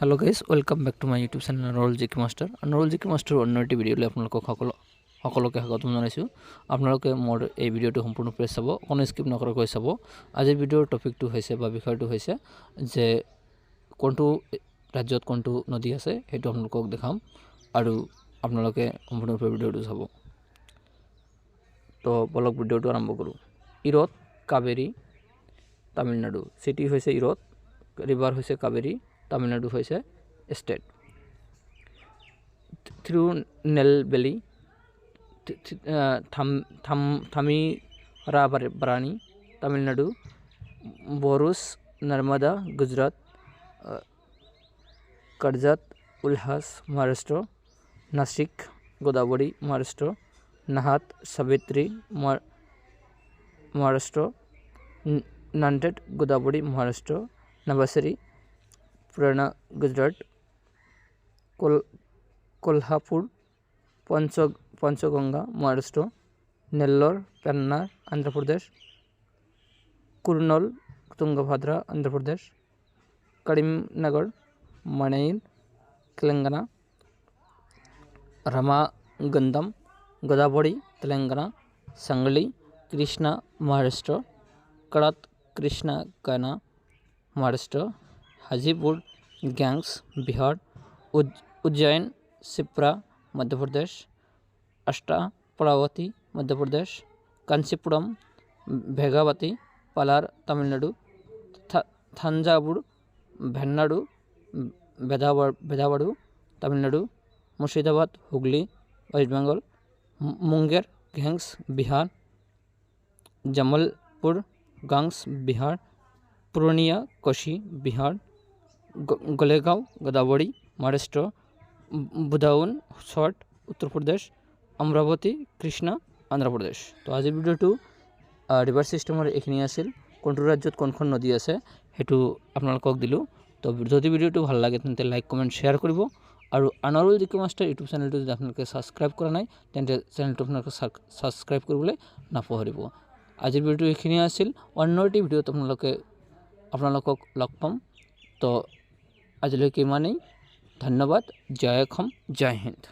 Hello guys welcome back to my YouTube channel Anmol GK master Anmol জিকে master অন্য এটি ভিডিঅ'লৈ আপোনালোকক সকলোকে স্বাগতম জনাইছোঁ। আপোনালোকে মোৰ এই ভিডিঅ'টো সম্পূৰ্ণ প্ৰেছ চাব, কোনো স্কিপ নকৰাকৈ চাব। আজিৰ ভিডিঅ'ৰ টপিকটো হৈছে বা বিষয়টো হৈছে যে কোনটো ৰাজ্যত কোনটো নদী আছে সেইটো আপোনালোকক দেখাম আৰু আপোনালোকে সম্পূৰ্ণৰূপে ভিডিঅ'টো চাব। তো বলক ভিডিঅ'টো আৰম্ভ কৰোঁ। ইৰোড কাবেৰী তামিলনাডু, সিটি হৈছে ইৰোড, ৰিভাৰ হৈছে কাবেৰী, তামিলনাডু হৈছে স্টেট। থিৰুনেলভেলি থামিৰাবাৰাণী তামিলনাডু, বৰুচ নৰ্মদা গুজৰাট, कर्जत उल्हास महाराष्ट्र, नाशिक गोदावरी महाराष्ट्र, नाहत सावित्री महाराष्ट्र, नांदेड गोदावरी महाराष्ट्र, नवसारी पूर्णा गुजरात, कोल्हापुर पंचगंगा महाराष्ट्र, नेल्लोर पेन्ना आंध्र प्रदेश, कुर्नूल तुंगभद्रा आंध्र प्रदेश, करीमनगर मणिर तेलंगाना, रामागंदम गोदावरी तेलंगाना, संगली कृष्णा महाराष्ट्र, कड़त कृष्णा काना Maharashtra, Hajipur gangs Bihar, Ujjain Shipra Madhya Pradesh, अष्टापड़ावती Madhya Pradesh, Kanchipuram भेगावती Palar Tamil Nadu, थांजावुर भेन्नाडु बेदावाड़ू Tamil Nadu, Murshidabad Hooghly waste Bengal, Munger Ganges Bihar, Jamalpur Ganges Bihar, Purnia Koshi Bihar, Golegaon Godavari Maharashtra, Budaun Sot Uttar Pradesh, Amaravati Krishna Andhra Pradesh. तो आज भिडिओ रिभार सिस्टेमर एखिनि आसिल कोनটো राज्যত কোনখন নদী আছে হেতু আপোনালোকক দিলো। তো যদি ভিডিওটো ভাল লাগে তেন্তে লাইক কমেন্ট শেয়ার কৰিব আৰু অনমোল জিকে মাষ্টাৰ ইউটিউব চেনেলটো যদি আপোনালোকে সাবস্ক্ৰাইব কৰা নাই তেন্তে চেনেলটো আপোনালোকে সাবস্ক্ৰাইব কৰিবলৈ নাপাহৰিব। আজিৰ ভিডিওটো এখিনি আছিল, অন্য এটি ভিডিওত আপোনালোকক লগ পাম। তো আজিলৈকে ইমানেই, ধন্যবাদ, জয় অসম, জয় হিন্দ।